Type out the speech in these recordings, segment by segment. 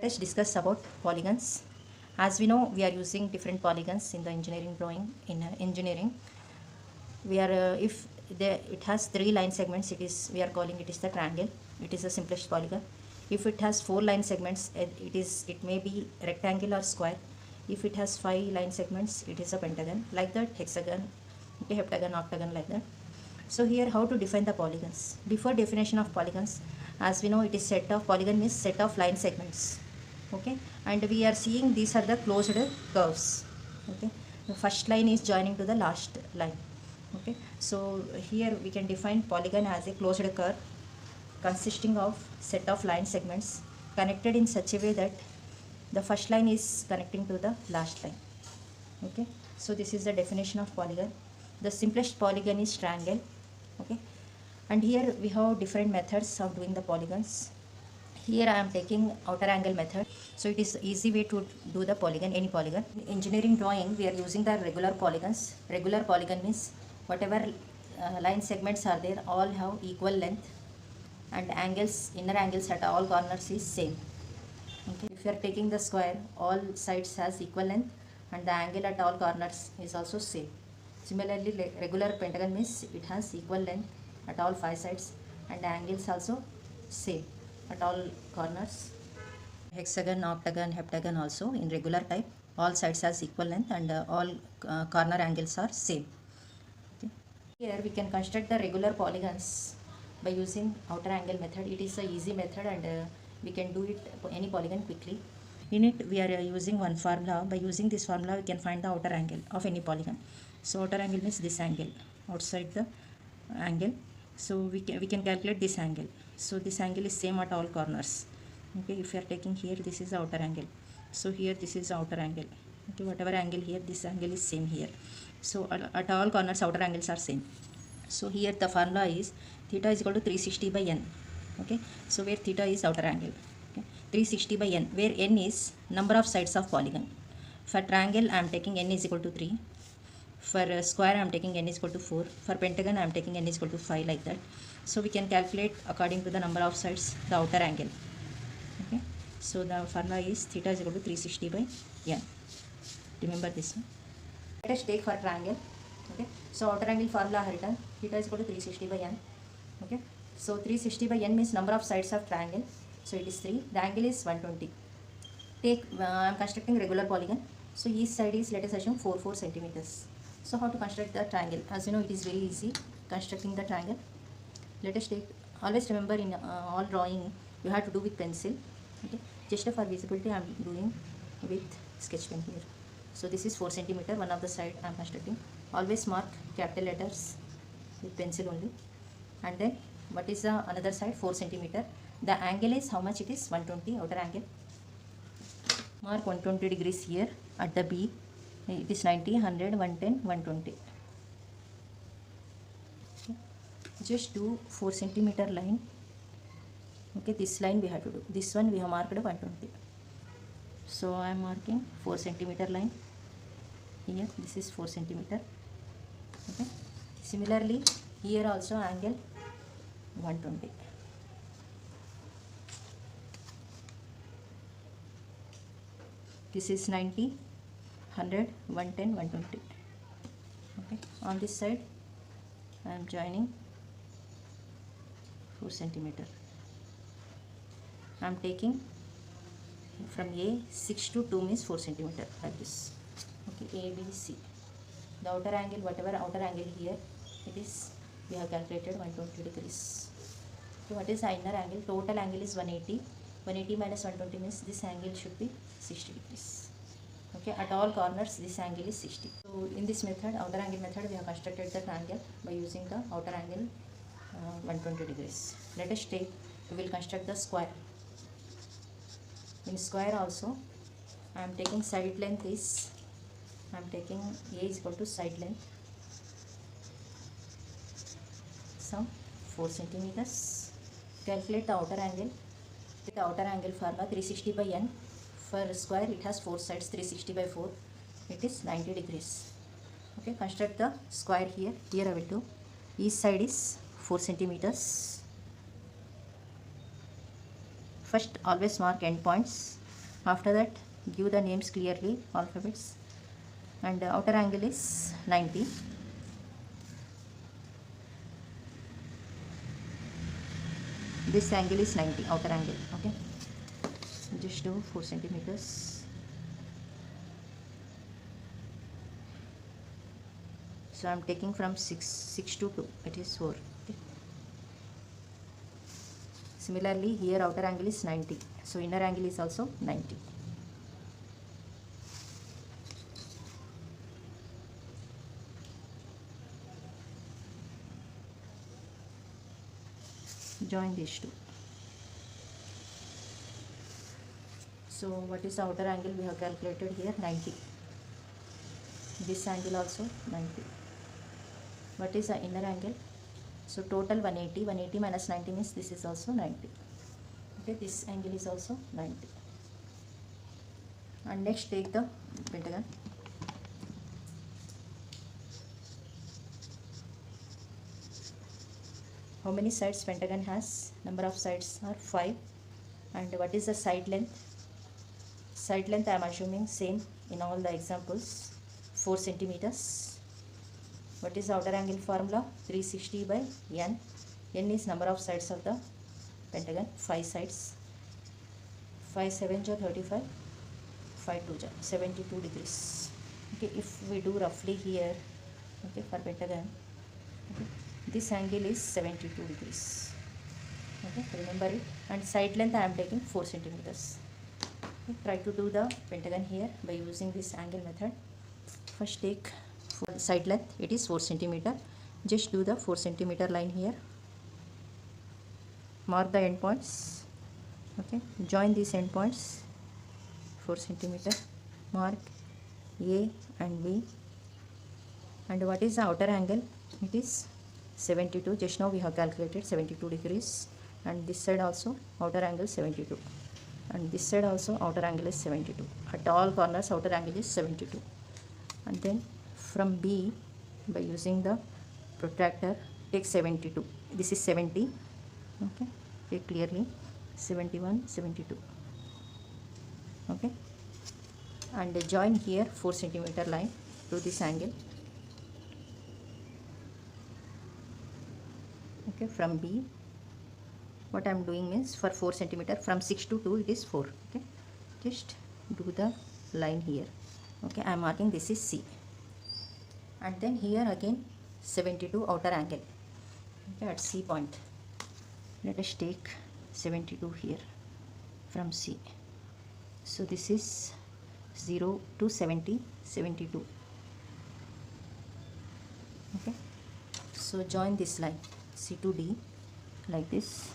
Let us discuss about polygons. As we know, we are using different polygons in the engineering drawing. In engineering, we are if it has 3 line segments, we are calling it is the triangle. It is the simplest polygon. If it has 4 line segments, it may be rectangle or square. If it has 5 line segments, it is a pentagon. Like that, hexagon, okay, heptagon, octagon, like that. So here, how to define the polygons? Before definition of polygons, as we know, it is set of polygon means set of line segments. Okay, and we are seeing these are the closed curves. Okay, the first line is joining to the last line. Okay, so here we can define polygon as a closed curve consisting of set of line segments connected in such a way that the first line is connecting to the last line. Okay, so this is the definition of polygon. The simplest polygon is triangle. Okay, and here we have different methods of doing the polygons. Here I am taking outer angle method, so it is easy way to do the polygon, any polygon. In engineering drawing, we are using the regular polygons. Regular polygon means whatever line segments are there, all have equal length, and angles, inner angles at all corners is same. Okay, if you are taking the square, all sides has equal length, and the angle at all corners is also same. Similarly, regular pentagon means it has equal length at all 5 sides, and the angles also same at all corners. Hexagon, octagon, heptagon also in regular type, all sides has equal length, and all corner angles are same. Okay. Here we can construct the regular polygons by using outer angle method. It is a easy method, and we can do it any polygon quickly. In it, we are using one formula. By using this formula, we can find the outer angle of any polygon. So outer angle means this angle outside the angle. So we can calculate this angle. So this angle is same at all corners. Okay, if you are taking here, this is the outer angle. So here this is the outer angle. Okay, whatever angle here, this angle is same here. So at all corners, outer angles are same. So here the formula is theta is equal to 360 by n. Okay, so where theta is outer angle. Okay, 360 by n, where n is number of sides of polygon. For triangle, I am taking n is equal to 3. For square, I am taking n is equal to 4. For pentagon, I am taking n is equal to 5, like that. So we can calculate according to the number of sides the outer angle. Okay, so the formula is theta is equal to 360 by n. Remember this one. Let us take for triangle. Okay, so outer angle formula written, theta is equal to 360 by n. Okay, so 360 by n means number of sides of triangle. So it is 3. The angle is 120. Take I am constructing regular polygon. So each side is, let us assume 4 centimeters. So how to construct the triangle? As you know, it is very easy constructing the triangle. Let us take, always remember in all drawing you have to do with pencil. Okay, just for visibility I am doing with sketch pen here. So this is 4 centimeter, one of the side I am constructing. Always mark capital letters with pencil only. And then what is the another side? 4 centimeter. The angle is how much? It is 120, outer angle. Mark 120 degrees here at the B. It is 90, 100, 110, 120. Okay. Just do 4 centimeter line. Okay, this line we have to do. This one we have marked 120. So I am marking 4 centimeter line. Here this is 4 centimeter. Okay. Similarly, here also angle 120. This is 90, 100, 110, 120. Okay, on this side I am joining 4 centimeter. I am taking from A 6 to 2 means 4 centimeter, like this. Okay, A, B, C. The outer angle, whatever outer angle here, it is, we have calculated 120 degrees. So what is the inner angle? Total angle is 180. 180 minus 120 means this angle should be 60 degrees. Okay, at all corners this angle is 60. So in this method, outer angle method, we have constructed the triangle by using the outer angle 120 degrees. Let us take, we will construct the square. In square also, I am taking side length is, I am taking A is equal to side length, some 4 centimeters. Calculate the outer angle. The outer angle formula 360 by n. For square, it has 4 sides. 360 by 4, it is 90 degrees. Okay, construct the square here. Here I will do. Each side is 4 centimeters. First, always mark end points. After that, give the names clearly, alphabets. And outer angle is 90. This angle is 90, outer angle. Okay, just do 4 centimeters. So I am taking from 6 to 2, it is 4. Okay. Similarly, here outer angle is 90, so inner angle is also 90. Join these two. So what is the outer angle we have calculated here? 90. This angle also 90. What is the inner angle? So total 180. 180 minus 90 means this is also 90. Okay, this angle is also 90. And next take the pentagon. How many sides pentagon has? Number of sides are 5. And what is the side length? Side length I am assuming same in all the examples, 4 centimeters. What is the outer angle formula? 360 by n. N is number of sides of the pentagon, 5 sides. 5 7 ja 35, 5 2 ja 72 degrees. Okay, if we do roughly here, okay, for pentagon, okay, this angle is 72 degrees. Okay, remember it. And side length I am taking 4 centimeters. Okay, try to do the pentagon here by using this angle method. First take for side length, it is 4 centimeter. Just do the 4 centimeter line here. Mark the end points. Okay, join these end points. 4 centimeter. Mark A and B. And what is the outer angle? It is 72. Just now we have calculated 72 degrees. And this side also outer angle 72. And this side also outer angle is 72. At all corners outer angle is 72. And then from B, by using the protractor, take 72. This is 70. Okay, take clearly 71, 72. Okay, and join here 4 centimeter line to this angle. Okay, from B, what I am doing means for 4 centimeter, from 6 to 2 it is 4. Okay, just do the line here. Okay, I am marking this is C. And then here again 72 outer angle. Okay, at C point. Let us take 72 here from C. So this is 0 to 70, 72. Okay, so join this line C to D like this.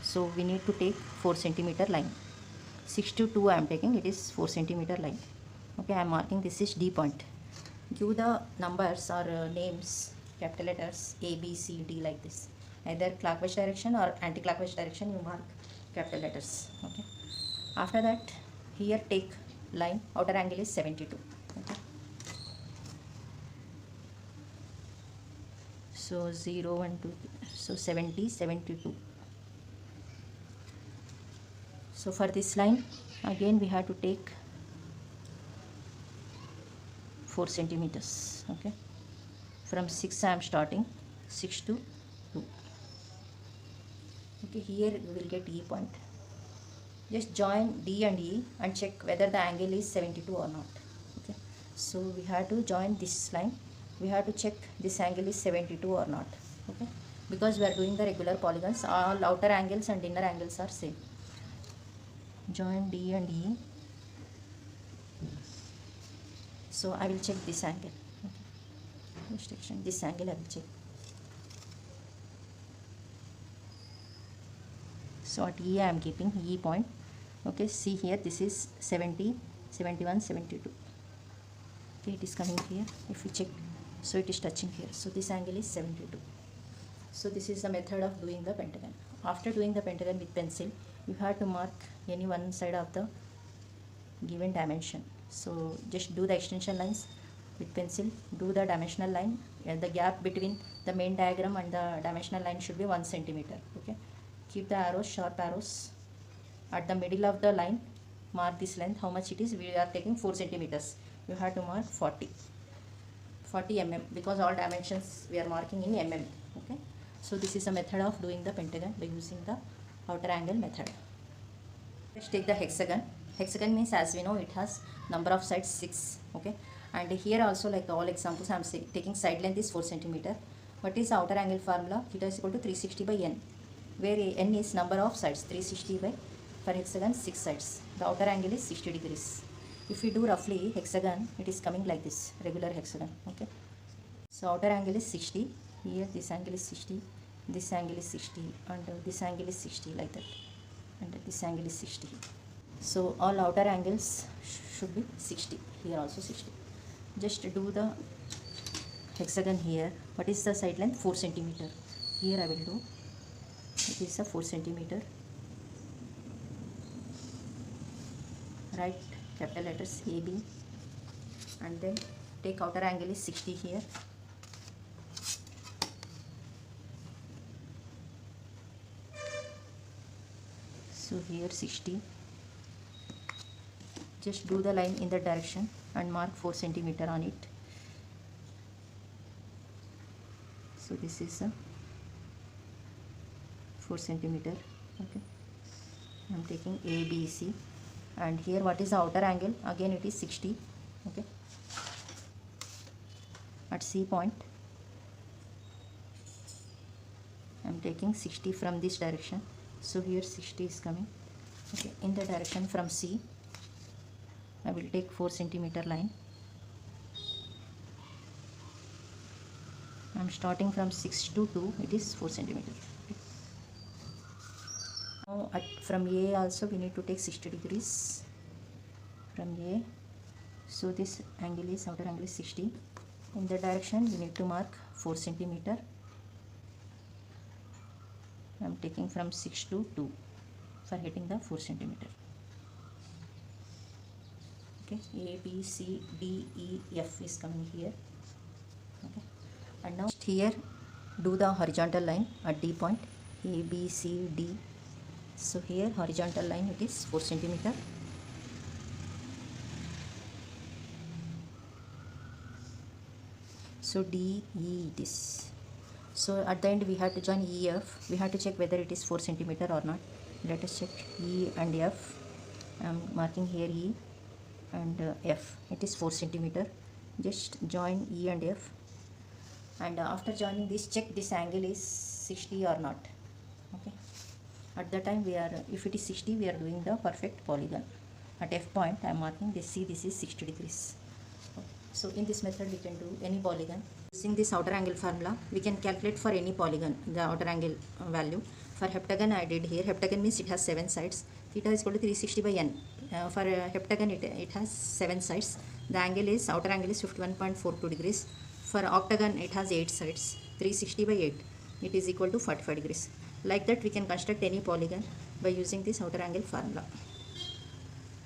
So we need to take 4 centimeter line. 6 to 2 I am taking, it is 4 centimeter line. Okay, I am marking this is D point. Give the numbers or names, capital letters A, B, C, D like this. Either clockwise direction or anti-clockwise direction you mark capital letters. Okay. After that, here take line, outer angle is 72. Okay. So 0, 1, 2, 3. So 70, 72. So for this line, again we have to take 4 centimeters. Okay. From 6 I am starting, 6 to 2. Okay, here we will get E point. Just join D and E and check whether the angle is 72 or not. Okay, so we have to join this line. We have to check this angle is 72 or not. Okay, because we are doing the regular polygons, all outer angles and inner angles are same. Join D and E. So I will check this angle. Okay. This angle I will check. So at E I am keeping E point. Okay, see here this is 70, 71, 72. Okay, it is coming here. If you check, so it is touching here. So this angle is 72. So this is the method of doing the pentagon. After doing the pentagon with pencil, you have to mark any one side of the given dimension. So just do the extension lines with pencil, do the dimensional line, and the gap between the main diagram and the dimensional line should be 1 centimeter. Okay, keep the arrows, sharp arrows at the middle of the line. mark this length, how much it is, we are taking 4 centimeters. You have to mark 40 mm, because all dimensions we are marking in mm. Okay, so this is a method of doing the pentagon by using the outer angle method. Let's take the hexagon. Hexagon means, as we know, it has number of sides 6. Okay, and here also, like all examples, I am taking side length is 4 centimeter. What is the outer angle formula? Theta is equal to 360 by n, where n is number of sides, 360 by, for hexagon 6 sides. The outer angle is 60 degrees. If we do roughly hexagon, it is coming like this, regular hexagon. Okay, so outer angle is 60. Here this angle is 60, this angle is 60, and this angle is 60, like that, and this angle is 60. So all outer angles should be 60. Here also 60. Just do the hexagon here. What is the side length? 4 centimeter. Here I will do. It is a 4 centimeter. Write capital letters AB, and then take outer angle is 60 here. So here 60. Just do the line in the direction and mark 4 centimeter on it. So this is a 4 centimeter. Okay, I am taking ABC, and here what is the outer angle? Again it is 60. Okay, at C point I am taking 60 from this direction. So here 60 is coming. Okay, in the direction from C I will take 4 centimeter line. I am starting from 6 to 2, it is 4 centimeter. Now from A also we need to take 60 degrees from A. So this angle is, outer angle is 60. In the direction we need to mark 4 centimeter. I am taking from 6 to 2 for hitting the 4 centimeter. Okay, A, B, C, D, E, F is coming here. Okay, and now here do the horizontal line at D point, A, B, C, D. So here horizontal line it is 4 centimeter. So D, E it is. So at the end we have to join E, F. We have to check whether it is 4 centimeter or not. Let us check E and F. I am marking here E and F. It is 4 centimeter. Just join E and F, and after joining this, check this angle is 60 or not. Okay, at the time we are, if it is 60, we are doing the perfect polygon. At F point I am marking this, see this is 60 degrees. Okay. So in this method we can do any polygon. Using this outer angle formula we can calculate for any polygon the outer angle value. For heptagon I did here. Heptagon means it has 7 sides. Theta is equal to 360 by n. For heptagon it has 7 sides. The angle is, outer angle is 51.42 degrees. For octagon it has 8 sides. 360 by 8. It is equal to 45 degrees. Like that we can construct any polygon by using this outer angle formula.